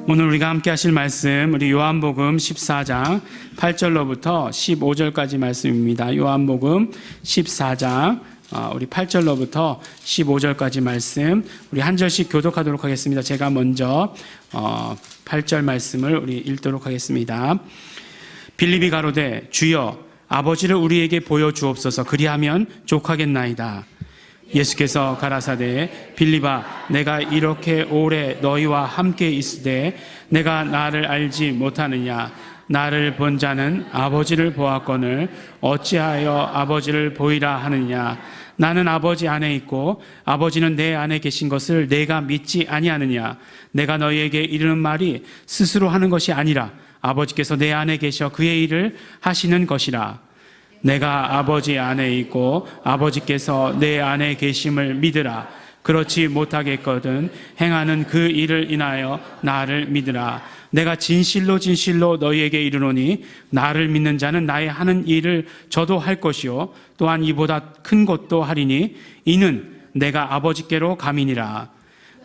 오늘 우리가 함께 하실 말씀, 우리 요한복음 14장 8절로부터 15절까지 말씀입니다. 요한복음 14장 우리 8절로부터 15절까지 말씀, 우리 한 절씩 교독하도록 하겠습니다. 제가 먼저 8절 말씀을 우리 읽도록 하겠습니다. 빌립이 가로되 주여 아버지를 우리에게 보여주옵소서. 그리하면 족하겠나이다. 예수께서 가라사대 빌립아, 내가 이렇게 오래 너희와 함께 있으되 내가 나를 알지 못하느냐? 나를 본 자는 아버지를 보았거늘 어찌하여 아버지를 보이라 하느냐? 나는 아버지 안에 있고 아버지는 내 안에 계신 것을 내가 믿지 아니하느냐? 내가 너희에게 이르는 말이 스스로 하는 것이 아니라 아버지께서 내 안에 계셔 그의 일을 하시는 것이라. 내가 아버지 안에 있고 아버지께서 내 안에 계심을 믿으라. 그렇지 못하겠거든 행하는 그 일을 인하여 나를 믿으라. 내가 진실로 진실로 너희에게 이르노니 나를 믿는 자는 나의 하는 일을 저도 할 것이요 또한 이보다 큰 것도 하리니 이는 내가 아버지께로 감이니라.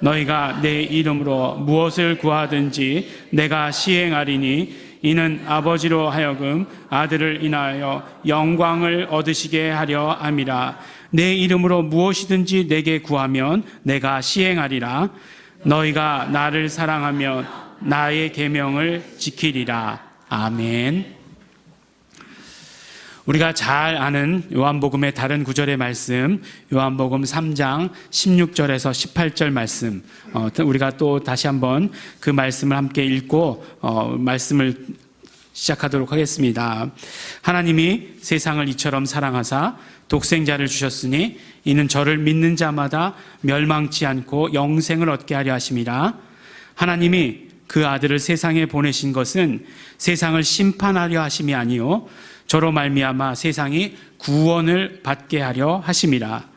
너희가 내 이름으로 무엇을 구하든지 내가 시행하리니 이는 아버지로 하여금 아들을 인하여 영광을 얻으시게 하려 함이라. 내 이름으로 무엇이든지 내게 구하면 내가 시행하리라. 너희가 나를 사랑하면 나의 계명을 지키리라. 아멘. 우리가 잘 아는 요한복음의 다른 구절의 말씀, 요한복음 3장 16절에서 18절 말씀, 우리가 또 다시 한번 그 말씀을 함께 읽고 말씀을 시작하도록 하겠습니다. 하나님이 세상을 이처럼 사랑하사 독생자를 주셨으니 이는 저를 믿는 자마다 멸망치 않고 영생을 얻게 하려 하심이라. 하나님이 그 아들을 세상에 보내신 것은 세상을 심판하려 하심이 아니요 저로 말미암아 세상이 구원을 받게 하려 하심이라.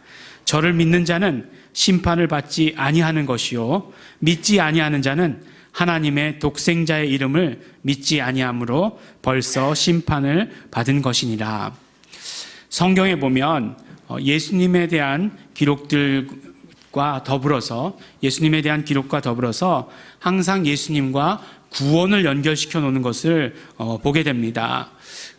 저를 믿는 자는 심판을 받지 아니하는 것이요 믿지 아니하는 자는 하나님의 독생자의 이름을 믿지 아니하므로 벌써 심판을 받은 것이니라. 성경에 보면 예수님에 대한 기록과 더불어서 항상 예수님과 구원을 연결시켜 놓는 것을 보게 됩니다.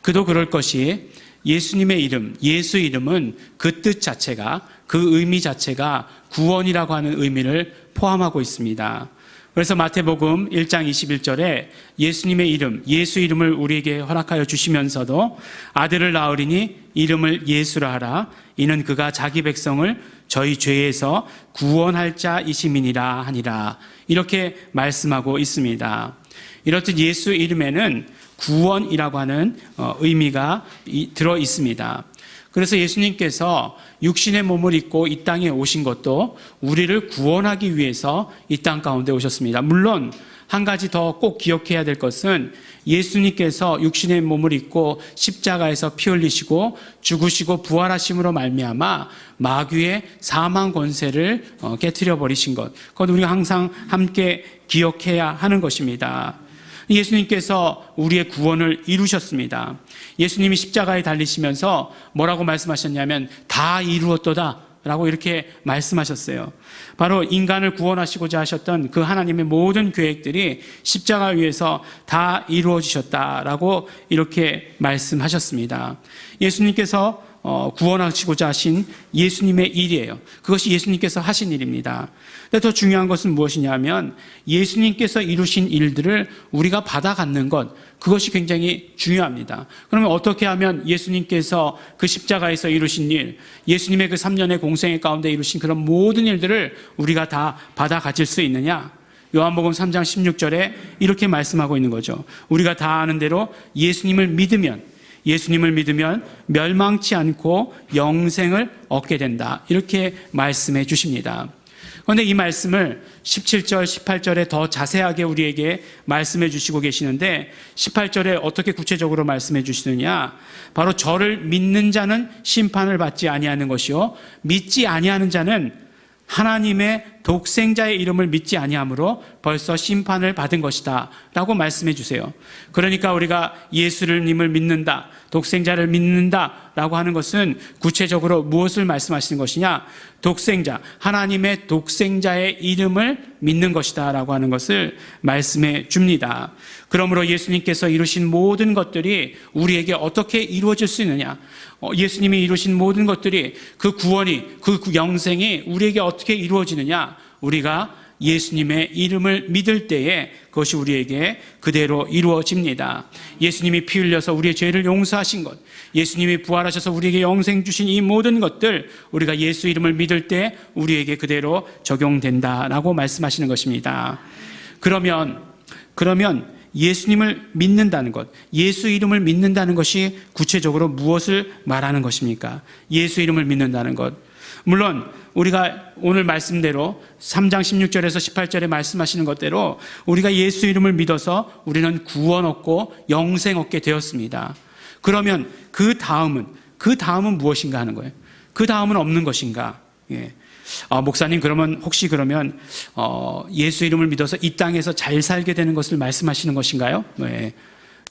그도 그럴 것이 예수님의 이름, 예수 이름은 그 뜻 자체가, 그 의미 자체가 구원이라고 하는 의미를 포함하고 있습니다. 그래서 마태복음 1장 21절에 예수님의 이름, 예수 이름을 우리에게 허락하여 주시면서도 아들을 낳으리니 이름을 예수라 하라. 이는 그가 자기 백성을 저희 죄에서 구원할 자이심이니라 하니라. 이렇게 말씀하고 있습니다. 이렇듯 예수 이름에는 구원이라고 하는 의미가 들어 있습니다. 그래서 예수님께서 육신의 몸을 입고 이 땅에 오신 것도 우리를 구원하기 위해서 이 땅 가운데 오셨습니다. 물론 한 가지 더 꼭 기억해야 될 것은 예수님께서 육신의 몸을 입고 십자가에서 피 흘리시고 죽으시고 부활하심으로 말미암아 마귀의 사망 권세를 깨트려 버리신 것, 그건 우리가 항상 함께 기억해야 하는 것입니다. 예수님께서 우리의 구원을 이루셨습니다. 예수님이 십자가에 달리시면서 뭐라고 말씀하셨냐면 다 이루었도다 라고 이렇게 말씀하셨어요. 바로 인간을 구원하시고자 하셨던 그 하나님의 모든 계획들이 십자가 위에서 다 이루어지셨다라고 이렇게 말씀하셨습니다. 예수님께서 구원하시고자 하신 예수님의 일이에요. 그것이 예수님께서 하신 일입니다. 근데 더 중요한 것은 무엇이냐면 예수님께서 이루신 일들을 우리가 받아 갖는 것, 그것이 굉장히 중요합니다. 그러면 어떻게 하면 예수님께서 그 십자가에서 이루신 일, 예수님의 그 3년의 공생애 가운데 이루신 그런 모든 일들을 우리가 다 받아 가질 수 있느냐? 요한복음 3장 16절에 이렇게 말씀하고 있는 거죠. 우리가 다 아는 대로 예수님을 믿으면 멸망치 않고 영생을 얻게 된다. 이렇게 말씀해 주십니다. 그런데 이 말씀을 17절, 18절에 더 자세하게 우리에게 말씀해 주시고 계시는데 18절에 어떻게 구체적으로 말씀해 주시느냐? 바로 저를 믿는 자는 심판을 받지 아니하는 것이요 믿지 아니하는 자는 하나님의 독생자의 이름을 믿지 아니하므로 벌써 심판을 받은 것이다 라고 말씀해 주세요. 그러니까 우리가 예수님을 믿는다, 독생자를 믿는다 라고 하는 것은 구체적으로 무엇을 말씀하시는 것이냐? 독생자, 하나님의 독생자의 이름을 믿는 것이다 라고 하는 것을 말씀해 줍니다. 그러므로 예수님께서 이루신 모든 것들이 우리에게 어떻게 이루어질 수 있느냐? 예수님이 이루신 모든 것들이, 그 구원이, 그 영생이 우리에게 어떻게 이루어지느냐? 우리가 예수님의 이름을 믿을 때에 그것이 우리에게 그대로 이루어집니다. 예수님이 피 흘려서 우리의 죄를 용서하신 것, 예수님이 부활하셔서 우리에게 영생 주신 이 모든 것들, 우리가 예수 이름을 믿을 때 우리에게 그대로 적용된다라고 말씀하시는 것입니다. 그러면 예수님을 믿는다는 것, 예수 이름을 믿는다는 것이 구체적으로 무엇을 말하는 것입니까? 예수 이름을 믿는다는 것. 물론 우리가 오늘 말씀대로 3장 16절에서 18절에 말씀하시는 것대로 우리가 예수 이름을 믿어서 우리는 구원 얻고 영생 얻게 되었습니다. 그러면 그 다음은 무엇인가 하는 거예요. 그 다음은 없는 것인가? 목사님, 그러면 혹시 예수 이름을 믿어서 이 땅에서 잘 살게 되는 것을 말씀하시는 것인가요?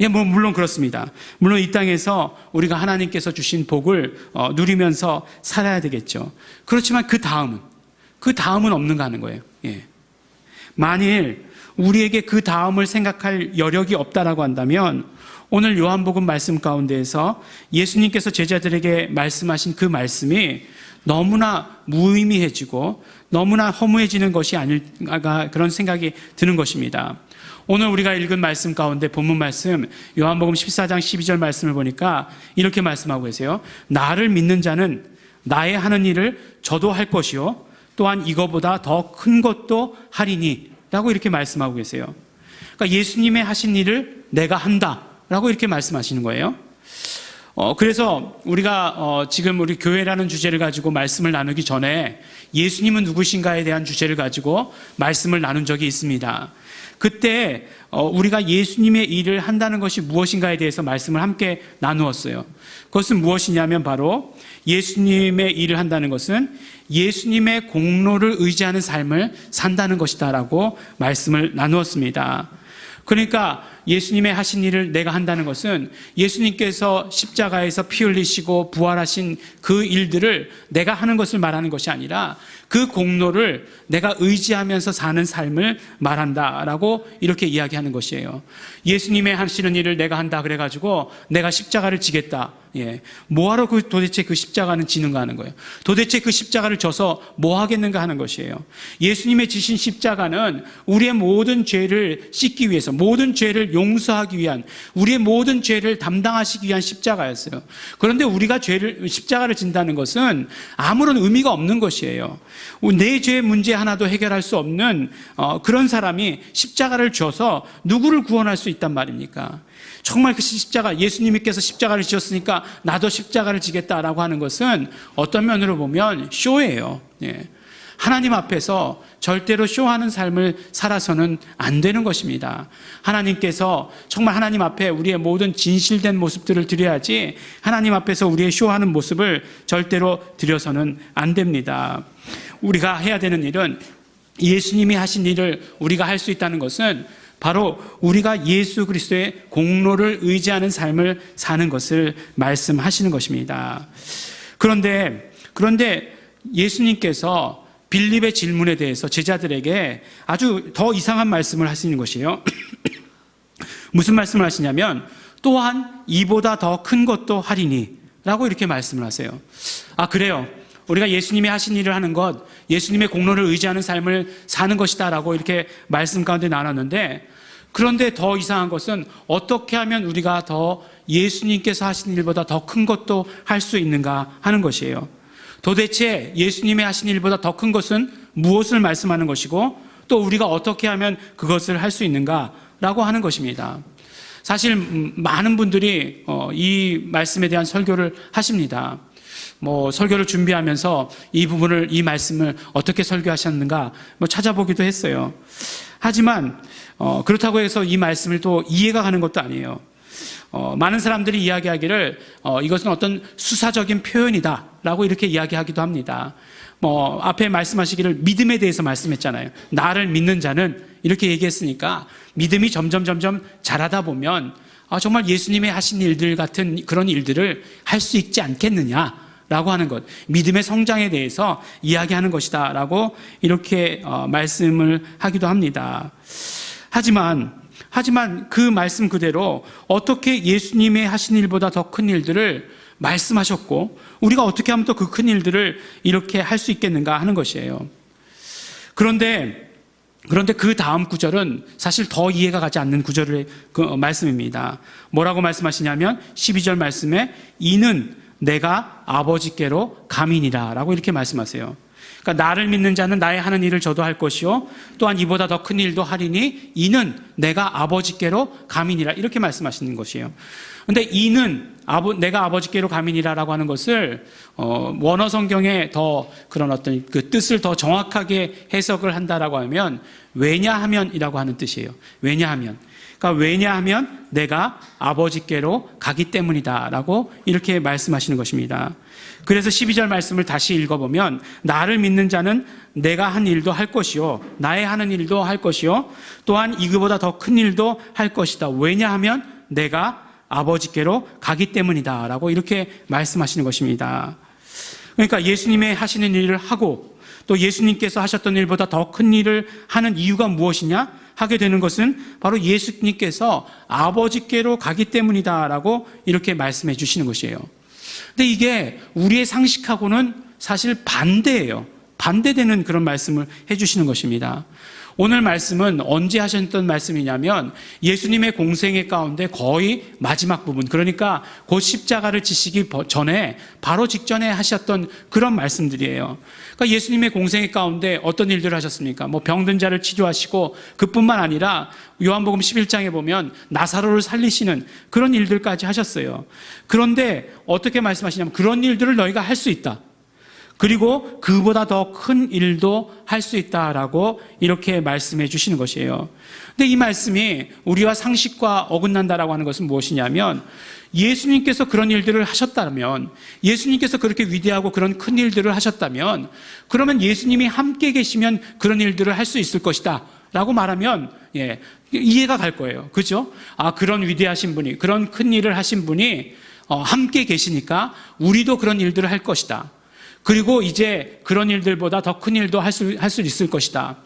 물론 그렇습니다. 물론 이 땅에서 우리가 하나님께서 주신 복을 누리면서 살아야 되겠죠. 그렇지만 그 다음은 없는가 하는 거예요. 만일 우리에게 그 다음을 생각할 여력이 없다라고 한다면 오늘 요한복음 말씀 가운데에서 예수님께서 제자들에게 말씀하신 그 말씀이 너무나 무의미해지고 너무나 허무해지는 것이 아닐까, 그런 생각이 드는 것입니다. 오늘 우리가 읽은 말씀 가운데 본문 말씀 요한복음 14장 12절 말씀을 보니까 이렇게 말씀하고 계세요. 나를 믿는 자는 나의 하는 일을 저도 할 것이요 또한 이거보다 더 큰 것도 하리니 라고 이렇게 말씀하고 계세요. 그러니까 예수님의 하신 일을 내가 한다 라고 이렇게 말씀하시는 거예요. 그래서 우리가 지금 우리 교회라는 주제를 가지고 말씀을 나누기 전에 예수님은 누구신가에 대한 주제를 가지고 말씀을 나눈 적이 있습니다. 그때 우리가 예수님의 일을 한다는 것이 무엇인가에 대해서 말씀을 함께 나누었어요. 그것은 무엇이냐면 바로 예수님의 일을 한다는 것은 예수님의 공로를 의지하는 삶을 산다는 것이다라고 말씀을 나누었습니다. 그러니까 예수님의 하신 일을 내가 한다는 것은 예수님께서 십자가에서 피 흘리시고 부활하신 그 일들을 내가 하는 것을 말하는 것이 아니라 그 공로를 내가 의지하면서 사는 삶을 말한다라고 이렇게 이야기하는 것이에요. 예수님의 하시는 일을 내가 한다 그래가지고 내가 십자가를 지겠다. 뭐하러 도대체 그 십자가는 지는가 하는 거예요. 도대체 그 십자가를 져서 뭐 하겠는가 하는 것이에요. 예수님의 지신 십자가는 우리의 모든 죄를 씻기 위해서, 모든 죄를 용서하기 위한, 우리의 모든 죄를 담당하시기 위한 십자가였어요. 그런데 우리가 십자가를 진다는 것은 아무런 의미가 없는 것이에요. 내 죄의 문제 하나도 해결할 수 없는 그런 사람이 십자가를 져서 누구를 구원할 수 있단 말입니까? 정말 그 십자가, 예수님께서 십자가를 지었으니까 나도 십자가를 지겠다라고 하는 것은 어떤 면으로 보면 쇼예요. 하나님 앞에서 절대로 쇼하는 삶을 살아서는 안 되는 것입니다. 하나님께서 정말 하나님 앞에 우리의 모든 진실된 모습들을 드려야지 하나님 앞에서 우리의 쇼하는 모습을 절대로 드려서는 안 됩니다. 우리가 해야 되는 일은 예수님이 하신 일을 우리가 할 수 있다는 것은 바로 우리가 예수 그리스도의 공로를 의지하는 삶을 사는 것을 말씀하시는 것입니다. 그런데 예수님께서 빌립의 질문에 대해서 제자들에게 아주 더 이상한 말씀을 하시는 것이에요. 무슨 말씀을 하시냐면 또한 이보다 더 큰 것도 하리니 라고 이렇게 말씀을 하세요. 그래요. 우리가 예수님이 하신 일을 하는 것, 예수님의 공로를 의지하는 삶을 사는 것이다 라고 이렇게 말씀 가운데 나눴는데, 그런데 더 이상한 것은 어떻게 하면 우리가 더 예수님께서 하신 일보다 더 큰 것도 할 수 있는가 하는 것이에요. 도대체 예수님의 하신 일보다 더 큰 것은 무엇을 말씀하는 것이고 또 우리가 어떻게 하면 그것을 할 수 있는가라고 하는 것입니다. 사실 많은 분들이 이 말씀에 대한 설교를 하십니다. 설교를 준비하면서 이 말씀을 어떻게 설교하셨는가 찾아보기도 했어요. 하지만 그렇다고 해서 이 말씀을 또 이해가 가는 것도 아니에요. 많은 사람들이 이야기하기를 이것은 어떤 수사적인 표현이다라고 이렇게 이야기하기도 합니다. 앞에 말씀하시기를 믿음에 대해서 말씀했잖아요. 나를 믿는 자는 이렇게 얘기했으니까 믿음이 점점 자라다 보면 정말 예수님의 하신 일들 같은 그런 일들을 할 수 있지 않겠느냐라고 하는 것, 믿음의 성장에 대해서 이야기하는 것이다라고 이렇게 말씀을 하기도 합니다. 하지만 그 말씀 그대로 어떻게 예수님의 하신 일보다 더 큰 일들을 말씀하셨고 우리가 어떻게 하면 또 그 큰 일들을 이렇게 할 수 있겠는가 하는 것이에요. 그런데 그 다음 구절은 사실 더 이해가 가지 않는 구절의 말씀입니다. 뭐라고 말씀하시냐면 12절 말씀에 이는 내가 아버지께로 감이니라 라고 이렇게 말씀하세요. 그러니까 나를 믿는 자는 나의 하는 일을 저도 할 것이요 또한 이보다 더 큰 일도 하리니 이는 내가 아버지께로 감이니라 이렇게 말씀하시는 것이에요. 그런데 이는 내가 아버지께로 감이니라라고 하는 것을 원어 성경에 더 그런 어떤 그 뜻을 더 정확하게 해석을 한다라고 하면 왜냐하면이라고 하는 뜻이에요. 왜냐하면. 그러니까 왜냐하면 내가 아버지께로 가기 때문이다라고 이렇게 말씀하시는 것입니다. 그래서 12절 말씀을 다시 읽어보면 나를 믿는 자는 내가 한 일도 할 것이요 나의 하는 일도 할 것이요 또한 이거보다 더 큰 일도 할 것이다. 왜냐하면 내가 아버지께로 가기 때문이다 라고 이렇게 말씀하시는 것입니다. 그러니까 예수님의 하시는 일을 하고 또 예수님께서 하셨던 일보다 더 큰 일을 하는 이유가 무엇이냐? 하게 되는 것은 바로 예수님께서 아버지께로 가기 때문이다 라고 이렇게 말씀해 주시는 것이에요. 근데 이게 우리의 상식하고는 사실 반대예요. 반대되는 그런 말씀을 해 주시는 것입니다. 오늘 말씀은 언제 하셨던 말씀이냐면 예수님의 공생애 가운데 거의 마지막 부분, 그러니까 곧 십자가를 지시기 전에 바로 직전에 하셨던 그런 말씀들이에요. 그러니까 예수님의 공생애 가운데 어떤 일들을 하셨습니까? 병든 자를 치료하시고 그뿐만 아니라 요한복음 11장에 보면 나사로를 살리시는 그런 일들까지 하셨어요. 그런데 어떻게 말씀하시냐면 그런 일들을 너희가 할 수 있다. 그리고 그보다 더 큰 일도 할 수 있다라고 이렇게 말씀해 주시는 것이에요. 근데 이 말씀이 우리와 상식과 어긋난다라고 하는 것은 무엇이냐면 예수님께서 그런 일들을 하셨다면 예수님께서 그렇게 위대하고 그런 큰 일들을 하셨다면 그러면 예수님이 함께 계시면 그런 일들을 할 수 있을 것이다 라고 말하면 이해가 갈 거예요. 그죠? 그런 위대하신 분이 그런 큰 일을 하신 분이 함께 계시니까 우리도 그런 일들을 할 것이다. 그리고 이제 그런 일들보다 더 큰 일도 할 수 있을 것이다.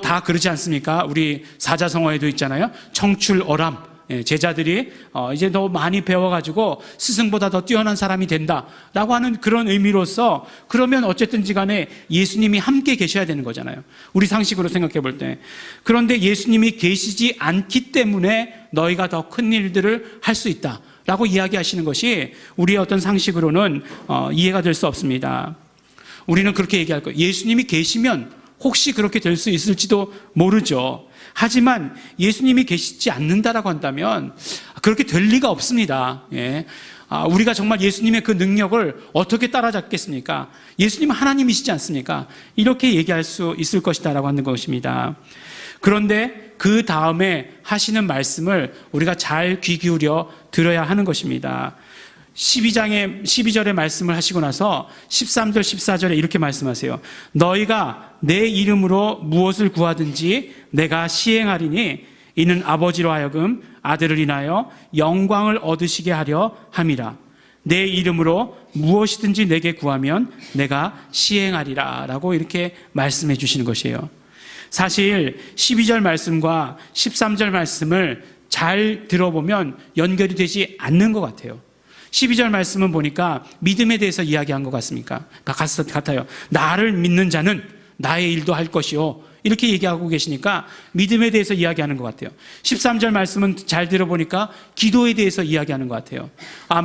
다 그러지 않습니까? 우리 사자성어에도 있잖아요. 청출어람. 제자들이 이제 더 많이 배워가지고 스승보다 더 뛰어난 사람이 된다라고 하는 그런 의미로서 그러면 어쨌든지 간에 예수님이 함께 계셔야 되는 거잖아요. 우리 상식으로 생각해 볼 때. 그런데 예수님이 계시지 않기 때문에 너희가 더 큰 일들을 할 수 있다 라고 이야기하시는 것이 우리의 어떤 상식으로는 이해가 될 수 없습니다. 우리는 그렇게 얘기할 거예요. 예수님이 계시면 혹시 그렇게 될 수 있을지도 모르죠. 하지만 예수님이 계시지 않는다라고 한다면 그렇게 될 리가 없습니다. 우리가 정말 예수님의 그 능력을 어떻게 따라잡겠습니까? 예수님은 하나님이시지 않습니까? 이렇게 얘기할 수 있을 것이다라고 하는 것입니다. 그런데 그 다음에 하시는 말씀을 우리가 잘 귀 기울여 들어야 하는 것입니다. 12절의 말씀을 하시고 나서 13절, 14절에 이렇게 말씀하세요. 너희가 내 이름으로 무엇을 구하든지 내가 시행하리니 이는 아버지로 하여금 아들을 인하여 영광을 얻으시게 하려 함이라. 내 이름으로 무엇이든지 내게 구하면 내가 시행하리라 라고 이렇게 말씀해 주시는 것이에요. 사실 12절 말씀과 13절 말씀을 잘 들어보면 연결이 되지 않는 것 같아요. 12절 말씀은 보니까 믿음에 대해서 이야기한 것 같아요. 나를 믿는 자는 나의 일도 할 것이요. 이렇게 얘기하고 계시니까 믿음에 대해서 이야기하는 것 같아요. 13절 말씀은 잘 들어보니까 기도에 대해서 이야기하는 것 같아요.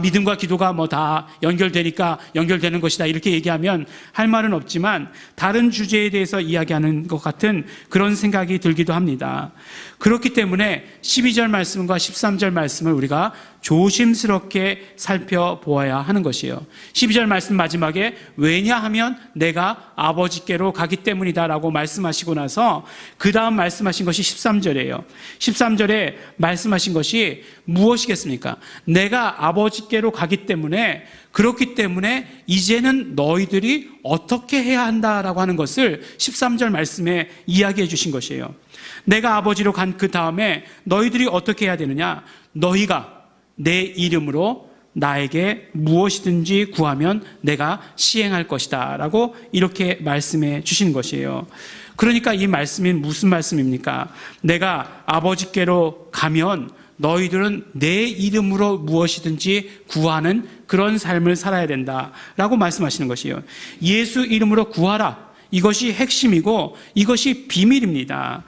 믿음과 기도가 다 연결되니까 연결되는 것이다 이렇게 얘기하면 할 말은 없지만 다른 주제에 대해서 이야기하는 것 같은 그런 생각이 들기도 합니다. 그렇기 때문에 12절 말씀과 13절 말씀을 우리가 조심스럽게 살펴보아야 하는 것이에요. 12절 말씀 마지막에 왜냐하면 내가 아버지께로 가기 때문이다 라고 말씀하시고 나서 그 다음 말씀하신 것이 13절이에요. 13절에 말씀하신 것이 무엇이겠습니까? 내가 아버지께로 가기 때문에, 그렇기 때문에 이제는 너희들이 어떻게 해야 한다라고 하는 것을 13절 말씀에 이야기해 주신 것이에요. 내가 아버지로 간 그 다음에 너희들이 어떻게 해야 되느냐? 너희가 내 이름으로 나에게 무엇이든지 구하면 내가 시행할 것이다 라고 이렇게 말씀해 주신 것이에요. 그러니까 이 말씀이 무슨 말씀입니까? 내가 아버지께로 가면 너희들은 내 이름으로 무엇이든지 구하는 그런 삶을 살아야 된다라고 말씀하시는 것이에요. 예수 이름으로 구하라. 이것이 핵심이고 이것이 비밀입니다.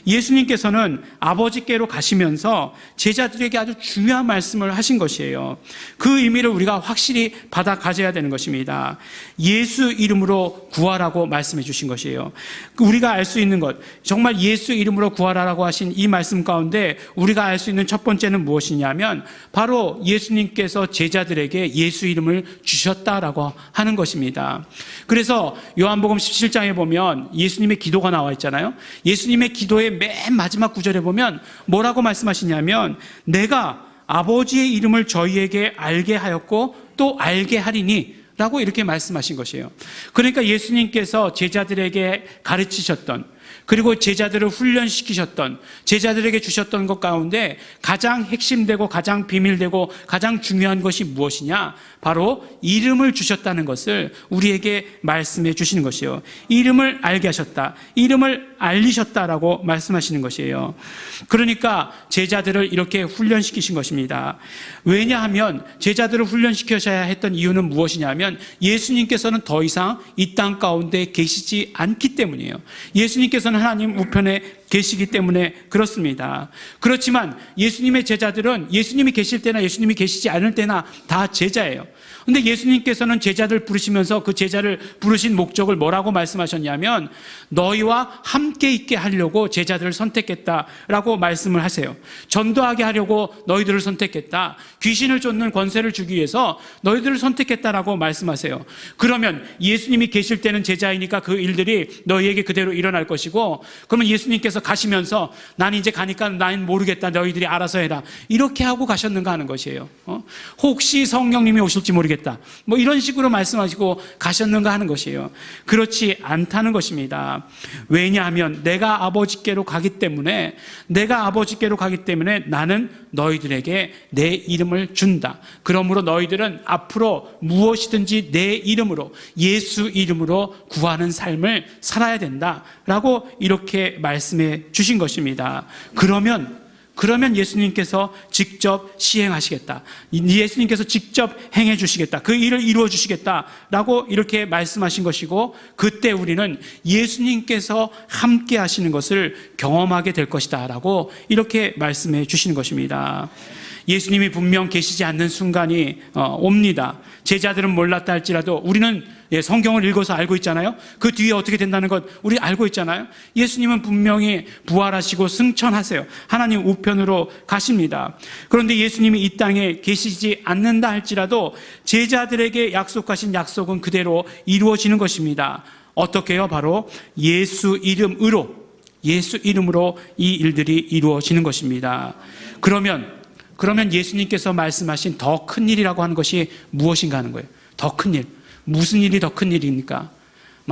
예수님께서는 아버지께로 가시면서 제자들에게 아주 중요한 말씀을 하신 것이에요. 그 의미를 우리가 확실히 받아 가져야 되는 것입니다. 예수 이름으로 구하라고 말씀해 주신 것이에요. 우리가 알 수 있는 것, 정말 예수 이름으로 구하라라고 하신 이 말씀 가운데 우리가 알 수 있는 첫 번째는 무엇이냐면 바로 예수님께서 제자들에게 예수 이름을 주셨다라고 하는 것입니다. 그래서 요한복음 17장에 보면 예수님의 기도가 나와 있잖아요. 예수님의 기도의 맨 마지막 구절에 보면 뭐라고 말씀하시냐면 내가 아버지의 이름을 저희에게 알게 하였고 또 알게 하리니 라고 이렇게 말씀하신 것이에요. 그러니까 예수님께서 제자들에게 가르치셨던, 그리고 제자들을 훈련시키셨던, 제자들에게 주셨던 것 가운데 가장 핵심되고 가장 비밀되고 가장 중요한 것이 무엇이냐? 바로 이름을 주셨다는 것을 우리에게 말씀해 주시는 것이에요. 이름을 알게 하셨다, 이름을 알리셨다라고 말씀하시는 것이에요. 그러니까 제자들을 이렇게 훈련시키신 것입니다. 왜냐하면 제자들을 훈련시키셔야 했던 이유는 무엇이냐면 예수님께서는 더 이상 이 땅 가운데 계시지 않기 때문이에요. 예수님께서는 하나님 우편에 계시기 때문에 그렇습니다. 그렇지만 예수님의 제자들은 예수님이 계실 때나 예수님이 계시지 않을 때나 다 제자예요. 근데 예수님께서는 제자들 부르시면서 그 제자를 부르신 목적을 뭐라고 말씀하셨냐면 너희와 함께 있게 하려고 제자들을 선택했다라고 말씀을 하세요. 전도하게 하려고 너희들을 선택했다. 귀신을 쫓는 권세를 주기 위해서 너희들을 선택했다라고 말씀하세요. 그러면 예수님이 계실 때는 제자이니까 그 일들이 너희에게 그대로 일어날 것이고, 그러면 예수님께서 가시면서 난 이제 가니까 난 모르겠다, 너희들이 알아서 해라, 이렇게 하고 가셨는가 하는 것이에요. 혹시 성령님이 오실지 모르겠다, 뭐 이런 식으로 말씀하시고 가셨는가 하는 것이에요. 그렇지 않다는 것입니다. 왜냐하면 내가 아버지께로 가기 때문에 나는 너희들에게 내 이름을 준다. 그러므로 너희들은 앞으로 무엇이든지 내 이름으로, 예수 이름으로 구하는 삶을 살아야 된다라고 이렇게 말씀해 주신 것입니다. 그러면 예수님께서 직접 시행하시겠다, 예수님께서 직접 행해 주시겠다, 그 일을 이루어 주시겠다라고 이렇게 말씀하신 것이고, 그때 우리는 예수님께서 함께 하시는 것을 경험하게 될 것이다 라고 이렇게 말씀해 주시는 것입니다. 예수님이 분명 계시지 않는 순간이 옵니다. 제자들은 몰랐다 할지라도 우리는 성경을 읽어서 알고 있잖아요. 그 뒤에 어떻게 된다는 것 우리 알고 있잖아요. 예수님은 분명히 부활하시고 승천하세요. 하나님 우편으로 가십니다. 그런데 예수님이 이 땅에 계시지 않는다 할지라도 제자들에게 약속하신 약속은 그대로 이루어지는 것입니다. 어떻게 해요? 바로 예수 이름으로 이 일들이 이루어지는 것입니다. 그러면 예수님께서 말씀하신 더 큰 일이라고 하는 것이 무엇인가 하는 거예요. 더 큰 일. 무슨 일이 더 큰 일입니까?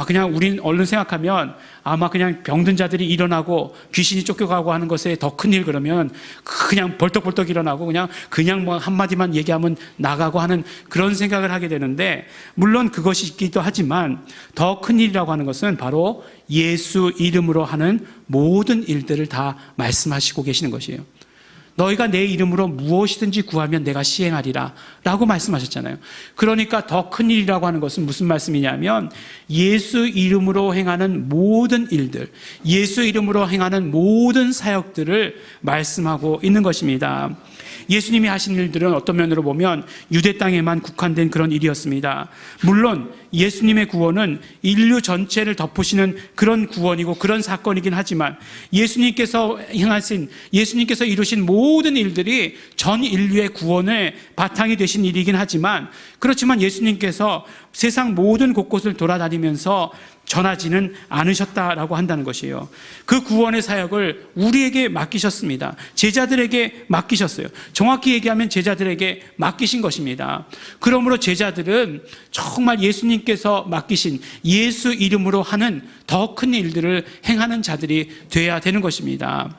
그냥 우린 얼른 생각하면 아마 그냥 병든 자들이 일어나고 귀신이 쫓겨가고 하는 것에 더 큰 일, 그러면 그냥 벌떡벌떡 일어나고 그냥 뭐 한마디만 얘기하면 나가고 하는 그런 생각을 하게 되는데, 물론 그것이 있기도 하지만 더 큰 일이라고 하는 것은 바로 예수 이름으로 하는 모든 일들을 다 말씀하시고 계시는 것이에요. 너희가 내 이름으로 무엇이든지 구하면 내가 시행하리라 라고 말씀하셨잖아요. 그러니까 더 큰 일이라고 하는 것은 무슨 말씀이냐면 예수 이름으로 행하는 모든 일들, 예수 이름으로 행하는 모든 사역들을 말씀하고 있는 것입니다. 예수님이 하신 일들은 어떤 면으로 보면 유대 땅에만 국한된 그런 일이었습니다. 물론 예수님의 구원은 인류 전체를 덮으시는 그런 구원이고 그런 사건이긴 하지만 예수님께서 이루신 모든 일들이 전 인류의 구원의 바탕이 되신 일이긴 하지만, 그렇지만 예수님께서 세상 모든 곳곳을 돌아다니면서 전하지는 않으셨다라고 한다는 것이에요. 그 구원의 사역을 우리에게 맡기셨습니다. 제자들에게 맡기셨어요. 정확히 얘기하면 제자들에게 맡기신 것입니다. 그러므로 제자들은 정말 예수님께서 맡기신 예수 이름으로 하는 더 큰 일들을 행하는 자들이 돼야 되는 것입니다.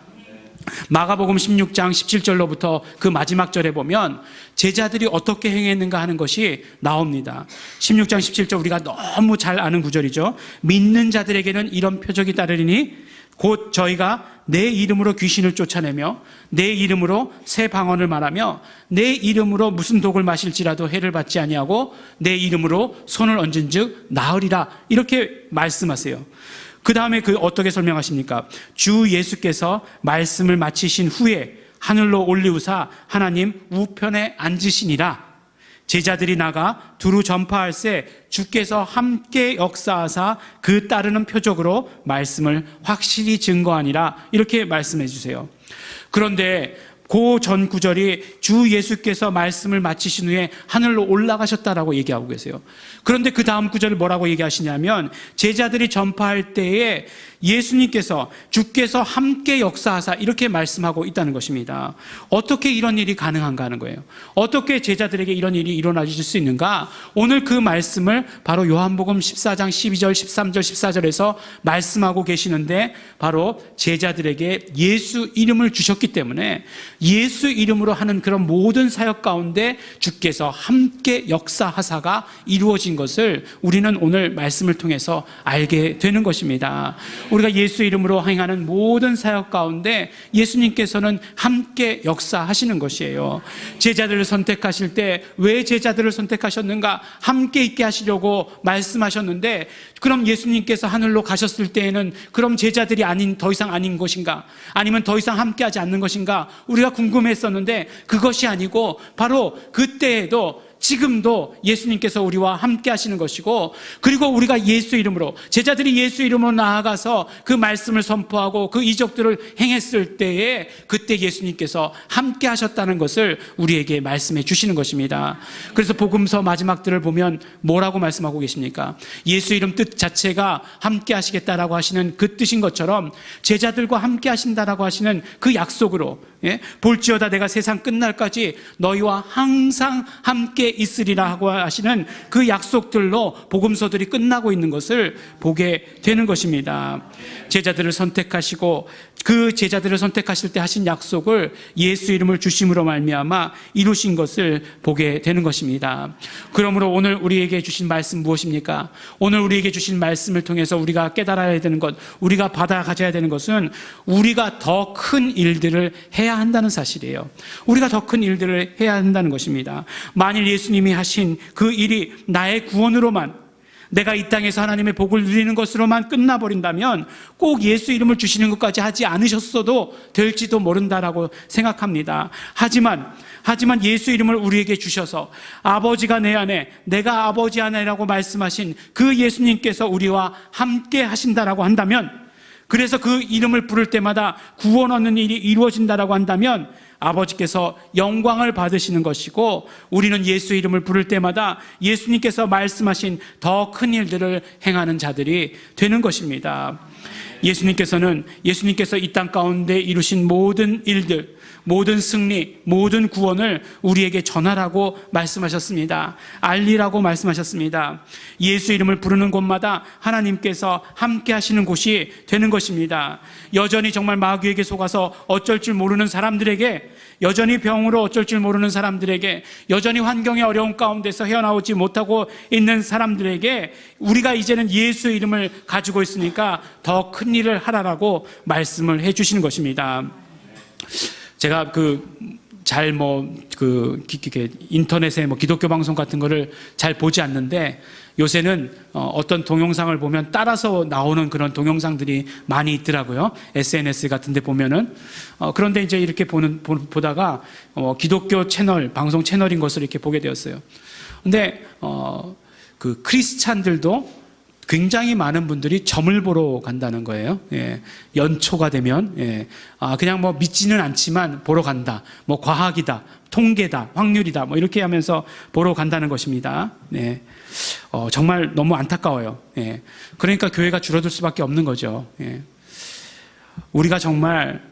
마가복음 16장 17절로부터 그 마지막 절에 보면 제자들이 어떻게 행했는가 하는 것이 나옵니다. 16장 17절 우리가 너무 잘 아는 구절이죠. 믿는 자들에게는 이런 표적이 따르리니 곧 저희가 내 이름으로 귀신을 쫓아내며 내 이름으로 새 방언을 말하며 내 이름으로 무슨 독을 마실지라도 해를 받지 아니하고 내 이름으로 손을 얹은즉 나으리라 이렇게 말씀하세요. 그 다음에 어떻게 설명하십니까? 주 예수께서 말씀을 마치신 후에 하늘로 올리우사 하나님 우편에 앉으시니라. 제자들이 나가 두루 전파할새 주께서 함께 역사하사 그 따르는 표적으로 말씀을 확실히 증거하니라. 이렇게 말씀해 주세요. 그런데 그 전 구절이 주 예수께서 말씀을 마치신 후에 하늘로 올라가셨다라고 얘기하고 계세요. 그런데 그 다음 구절을 뭐라고 얘기하시냐면 제자들이 전파할 때에 예수님께서 주께서 함께 역사하사 이렇게 말씀하고 있다는 것입니다. 어떻게 이런 일이 가능한가 하는 거예요. 어떻게 제자들에게 이런 일이 일어나질 수 있는가? 오늘 그 말씀을 바로 요한복음 14장 12절 13절 14절에서 말씀하고 계시는데 바로 제자들에게 예수 이름을 주셨기 때문에 예수 이름으로 하는 그런 모든 사역 가운데 주께서 함께 역사하사가 이루어진 것을 우리는 오늘 말씀을 통해서 알게 되는 것입니다. 우리가 예수 이름으로 행하는 모든 사역 가운데 예수님께서는 함께 역사하시는 것이에요. 제자들을 선택하실 때 왜 제자들을 선택하셨는가? 함께 있게 하시려고 말씀하셨는데 그럼 예수님께서 하늘로 가셨을 때에는 그럼 제자들이 더 이상 아닌 것인가? 아니면 더 이상 함께 하지 않는 것인가? 우리가 궁금했었는데 그것이 아니고 바로 그때에도 지금도 예수님께서 우리와 함께 하시는 것이고 그리고 우리가 예수 이름으로 제자들이 예수 이름으로 나아가서 그 말씀을 선포하고 그 이적들을 행했을 때에 그때 예수님께서 함께 하셨다는 것을 우리에게 말씀해 주시는 것입니다. 그래서 복음서 마지막들을 보면 뭐라고 말씀하고 계십니까? 예수 이름 뜻 자체가 함께 하시겠다라고 하시는 그 뜻인 것처럼 제자들과 함께 하신다라고 하시는 그 약속으로 볼지어다 내가 세상 끝날까지 너희와 항상 함께 있으리라 하고 하시는 그 약속들로 복음서들이 끝나고 있는 것을 보게 되는 것입니다. 제자들을 선택하시고 그 제자들을 선택하실 때 하신 약속을 예수 이름을 주심으로 말미암아 이루신 것을 보게 되는 것입니다. 그러므로 오늘 우리에게 주신 말씀 무엇입니까? 오늘 우리에게 주신 말씀을 통해서 우리가 깨달아야 되는 것, 우리가 받아 가져야 되는 것은 우리가 더 큰 일들을 해야 한다는 사실이에요. 우리가 더 큰 일들을 해야 한다는 것입니다. 만일 예수님이 하신 그 일이 나의 구원으로만 내가 이 땅에서 하나님의 복을 누리는 것으로만 끝나버린다면 꼭 예수 이름을 주시는 것까지 하지 않으셨어도 될지도 모른다라고 생각합니다. 하지만 예수 이름을 우리에게 주셔서 아버지가 내 안에 내가 아버지 안에라고 말씀하신 그 예수님께서 우리와 함께 하신다라고 한다면 그래서 그 이름을 부를 때마다 구원 얻는 일이 이루어진다라고 한다면 아버지께서 영광을 받으시는 것이고 우리는 예수 이름을 부를 때마다 예수님께서 말씀하신 더 큰 일들을 행하는 자들이 되는 것입니다. 예수님께서 이 땅 가운데 이루신 모든 일들, 모든 승리, 모든 구원을 우리에게 전하라고 말씀하셨습니다. 알리라고 말씀하셨습니다. 예수 이름을 부르는 곳마다 하나님께서 함께 하시는 곳이 되는 것입니다. 여전히 정말 마귀에게 속아서 어쩔 줄 모르는 사람들에게, 여전히 병으로 어쩔 줄 모르는 사람들에게, 여전히 환경의 어려운 가운데서 헤어나오지 못하고 있는 사람들에게 우리가 이제는 예수 이름을 가지고 있으니까 더 큰 일을 하라라고 말씀을 해 주시는 것입니다. 제가 인터넷에 기독교 방송 같은 거를 잘 보지 않는데 요새는 어떤 동영상을 보면 따라서 나오는 그런 동영상들이 많이 있더라고요. SNS 같은 데 보면은. 그런데 이제 이렇게 보다가 기독교 채널, 방송 채널인 것을 이렇게 보게 되었어요. 근데 그 크리스찬들도 굉장히 많은 분들이 점을 보러 간다는 거예요. 예, 연초가 되면 그냥 뭐 믿지는 않지만 보러 간다. 뭐 과학이다, 통계다, 확률이다, 뭐 이렇게 하면서 보러 간다는 것입니다. 네. 정말 너무 안타까워요. 예. 그러니까 교회가 줄어들 수밖에 없는 거죠. 예. 우리가 정말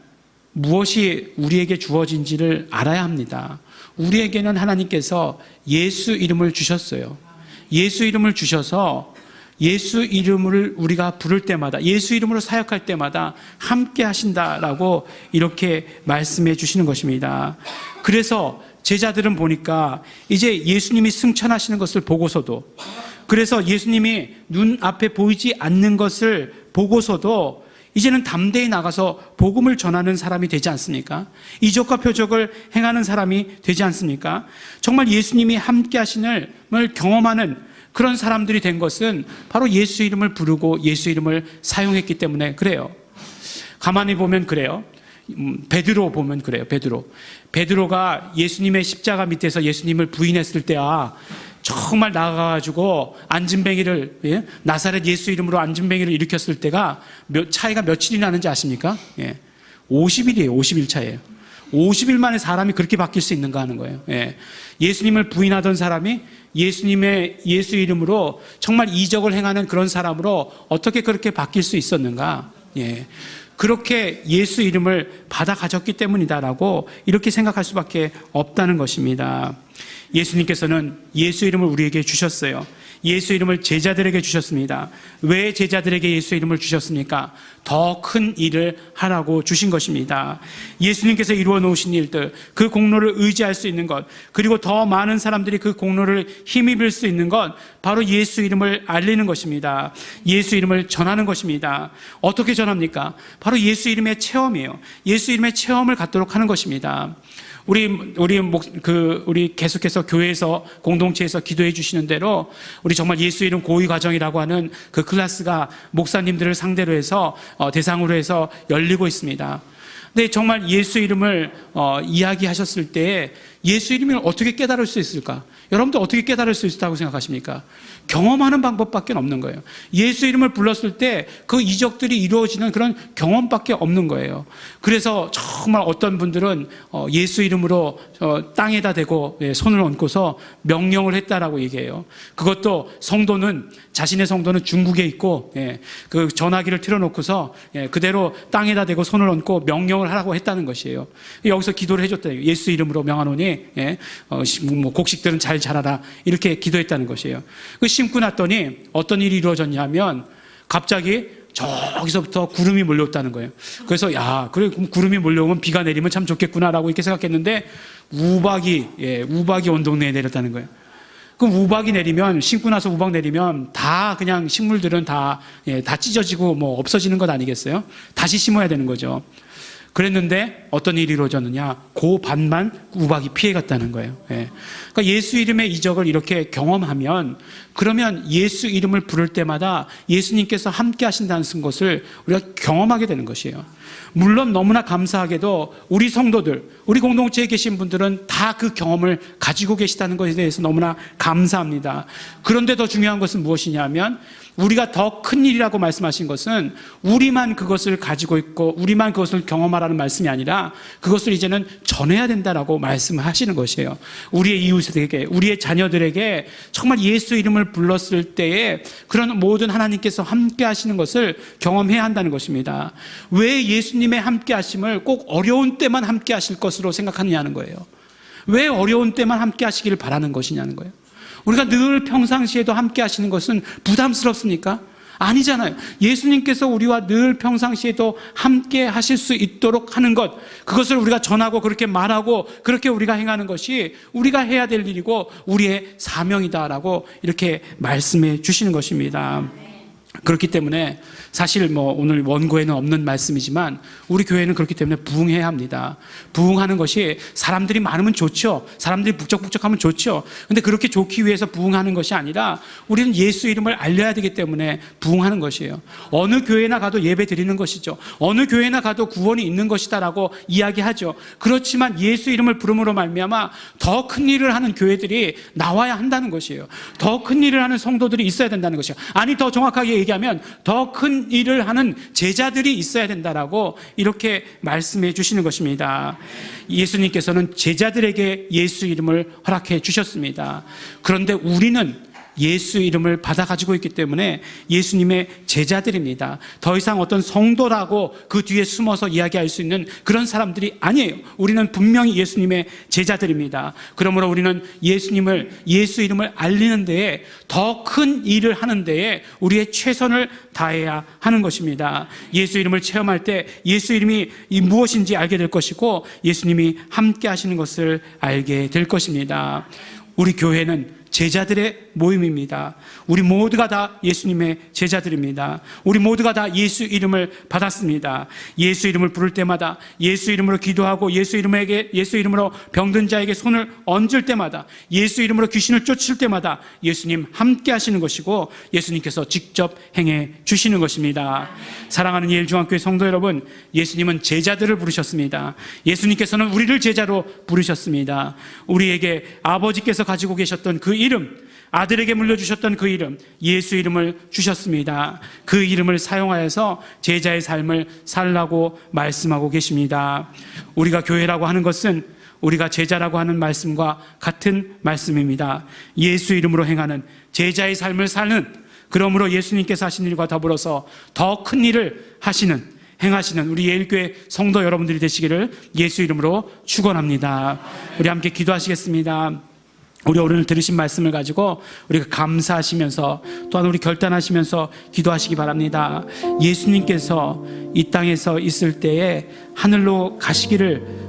무엇이 우리에게 주어진지를 알아야 합니다. 우리에게는 하나님께서 예수 이름을 주셨어요. 예수 이름을 주셔서 예수 이름을 우리가 부를 때마다, 예수 이름으로 사역할 때마다 함께 하신다라고 이렇게 말씀해 주시는 것입니다. 그래서 제자들은 보니까 이제 예수님이 승천하시는 것을 보고서도, 그래서 예수님이 눈앞에 보이지 않는 것을 보고서도 이제는 담대히 나가서 복음을 전하는 사람이 되지 않습니까? 이적과 표적을 행하는 사람이 되지 않습니까? 정말 예수님이 함께 하심을 경험하는 그런 사람들이 된 것은 바로 예수 이름을 부르고 예수 이름을 사용했기 때문에 그래요. 가만히 보면 그래요. 베드로 보면 그래요. 베드로가 예수님의 십자가 밑에서 예수님을 부인했을 때야 정말 나가가지고 안진뱅이를, 나사렛 예수 이름으로 안진뱅이를 일으켰을 때가 차이가 며칠이 나는지 아십니까? 50일이에요. 50일 차이에요. 50일 만에 사람이 그렇게 바뀔 수 있는가 하는 거예요. 예수님을 부인하던 사람이 예수님의 예수 이름으로 정말 이적을 행하는 그런 사람으로 어떻게 그렇게 바뀔 수 있었는가? 그렇게 예수 이름을 받아 가졌기 때문이다라고 이렇게 생각할 수밖에 없다는 것입니다. 예수님께서는 예수 이름을 우리에게 주셨어요. 예수 이름을 제자들에게 주셨습니다. 왜 제자들에게 예수 이름을 주셨습니까? 더 큰 일을 하라고 주신 것입니다. 예수님께서 이루어 놓으신 일들, 그 공로를 의지할 수 있는 것, 그리고 더 많은 사람들이 그 공로를 힘입을 수 있는 것, 바로 예수 이름을 알리는 것입니다. 예수 이름을 전하는 것입니다. 어떻게 전합니까? 바로 예수 이름의 체험이에요. 예수 이름의 체험을 갖도록 하는 것입니다. 우리 계속해서 교회에서, 공동체에서 기도해 주시는 대로 우리 정말 예수 이름 고위 과정이라고 하는 그 클래스가 목사님들을 상대로 해서 대상으로 해서 열리고 있습니다. 근데 정말 예수 이름을 이야기하셨을 때 예수 이름을 어떻게 깨달을 수 있을까? 여러분들 어떻게 깨달을 수 있다고 생각하십니까? 경험하는 방법밖에 없는 거예요. 예수 이름을 불렀을 때 그 이적들이 이루어지는 그런 경험밖에 없는 거예요. 그래서 정말 어떤 분들은 예수 이름으로 땅에다 대고 손을 얹고서 명령을 했다라고 얘기해요. 그것도 자신의 성도는 중국에 있고 그 전화기를 틀어놓고서 그대로 땅에다 대고 손을 얹고 명령을 하라고 했다는 것이에요. 여기서 기도를 해줬다. 예수 이름으로 명하노니 곡식들은 잘 자라라, 이렇게 기도했다는 것이에요. 심고 났더니 어떤 일이 이루어졌냐면 갑자기 저기서부터 구름이 몰려왔다는 거예요. 그래서 그래, 구름이 몰려오면 비가 내리면 참 좋겠구나라고 이렇게 생각했는데 우박이 온 동네에 내렸다는 거예요. 그럼 우박이 내리면, 심고 나서 우박 내리면 다 그냥 식물들은 다 찢어지고 뭐 없어지는 것 아니겠어요? 다시 심어야 되는 거죠. 그랬는데 어떤 일이 이루어졌느냐? 그 반만 우박이 피해갔다는 거예요. 그러니까 예수 이름의 이적을 이렇게 경험하면, 그러면 예수 이름을 부를 때마다 예수님께서 함께 하신다는 것을 우리가 경험하게 되는 것이에요. 물론 너무나 감사하게도 우리 성도들, 우리 공동체에 계신 분들은 다 그 경험을 가지고 계시다는 것에 대해서 너무나 감사합니다. 그런데 더 중요한 것은 무엇이냐면, 우리가 더 큰 일이라고 말씀하신 것은 우리만 그것을 가지고 있고 우리만 그것을 경험하라는 말씀이 아니라 그것을 이제는 전해야 된다라고 말씀하시는 것이에요. 우리의 이웃에게, 우리의 자녀들에게 정말 예수 이름을 불렀을 때에 그런 모든 하나님께서 함께 하시는 것을 경험해야 한다는 것입니다. 왜 예수님의 함께 하심을 꼭 어려운 때만 함께 하실 것으로 생각하느냐는 거예요. 왜 어려운 때만 함께 하시기를 바라는 것이냐는 거예요. 우리가 늘 평상시에도 함께 하시는 것은 부담스럽습니까? 아니잖아요. 예수님께서 우리와 늘 평상시에도 함께 하실 수 있도록 하는 것, 그것을 우리가 전하고 그렇게 말하고 그렇게 우리가 행하는 것이 우리가 해야 될 일이고 우리의 사명이다라고 이렇게 말씀해 주시는 것입니다. 그렇기 때문에 사실 오늘 원고에는 없는 말씀이지만 우리 교회는 그렇기 때문에 부흥해야 합니다. 부흥하는 것이 사람들이 많으면 좋죠. 사람들이 북적북적하면 좋죠. 근데 그렇게 좋기 위해서 부흥하는 것이 아니라 우리는 예수 이름을 알려야 되기 때문에 부흥하는 것이에요. 어느 교회나 가도 예배 드리는 것이죠. 어느 교회나 가도 구원이 있는 것이다라고 이야기하죠. 그렇지만 예수 이름을 부름으로 말미암아 더 큰 일을 하는 교회들이 나와야 한다는 것이에요. 더 큰 일을 하는 성도들이 있어야 된다는 것이에요. 아니, 더 정확하게 얘기하면 더 큰 일을 하는 제자들이 있어야 된다라고 이렇게 말씀해 주시는 것입니다. 예수님께서는 제자들에게 예수 이름을 허락해 주셨습니다. 그런데 우리는 예수 이름을 받아 가지고 있기 때문에 예수님의 제자들입니다. 더 이상 어떤 성도라고 그 뒤에 숨어서 이야기할 수 있는 그런 사람들이 아니에요. 우리는 분명히 예수님의 제자들입니다. 그러므로 우리는 예수 이름을 알리는 데에 더 큰 일을 하는 데에 우리의 최선을 다해야 하는 것입니다. 예수 이름을 체험할 때 예수 이름이 무엇인지 알게 될 것이고 예수님이 함께 하시는 것을 알게 될 것입니다. 우리 교회는 제자들의 모임입니다. 우리 모두가 다 예수님의 제자들입니다. 우리 모두가 다 예수 이름을 받았습니다. 예수 이름을 부를 때마다, 예수 이름으로 기도하고 예수 이름으로 병든 자에게 손을 얹을 때마다, 예수 이름으로 귀신을 쫓을 때마다 예수님 함께 하시는 것이고 예수님께서 직접 행해 주시는 것입니다. 사랑하는 예일중앙교회 성도 여러분, 예수님은 제자들을 부르셨습니다. 예수님께서는 우리를 제자로 부르셨습니다. 우리에게 아버지께서 가지고 계셨던 그 이름, 아들에게 물려주셨던 그 이름, 예수 이름을 주셨습니다. 그 이름을 사용하여서 제자의 삶을 살라고 말씀하고 계십니다. 우리가 교회라고 하는 것은 우리가 제자라고 하는 말씀과 같은 말씀입니다. 예수 이름으로 행하는 제자의 삶을 사는, 그러므로 예수님께서 하신 일과 더불어서 더 큰 일을 행하시는 우리 예일교회 성도 여러분들이 되시기를 예수 이름으로 축원합니다. 우리 함께 기도하시겠습니다. 우리 오늘 들으신 말씀을 가지고 우리가 감사하시면서 또한 우리 결단하시면서 기도하시기 바랍니다. 예수님께서 이 땅에서 있을 때에 하늘로 가시기를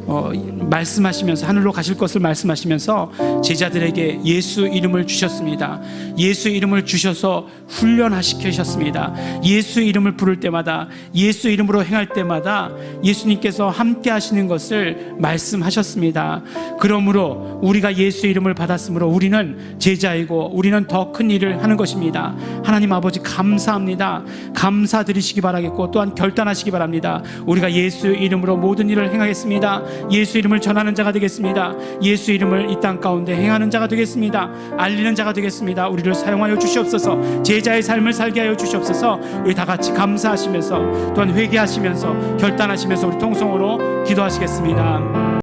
말씀하시면서, 하늘로 가실 것을 말씀하시면서 제자들에게 예수 이름을 주셨습니다. 예수 이름을 주셔서 훈련시키셨습니다. 예수 이름을 부를 때마다, 예수 이름으로 행할 때마다 예수님께서 함께 하시는 것을 말씀하셨습니다. 그러므로 우리가 예수 이름을 받았으므로 우리는 제자이고 우리는 더 큰 일을 하는 것입니다. 하나님 아버지 감사합니다. 감사드리시기 바라겠고 또한 결단하시기 바랍니다. 우리가 예수 이름으로 모든 일을 행하겠습니다. 예수 이름을 전하는 자가 되겠습니다. 예수 이름을 이 땅 가운데 행하는 자가 되겠습니다. 알리는 자가 되겠습니다. 우리를 사용하여 주시옵소서. 제자의 삶을 살게 하여 주시옵소서. 우리 다 같이 감사하시면서 또한 회개하시면서 결단하시면서 우리 통성으로 기도하시겠습니다.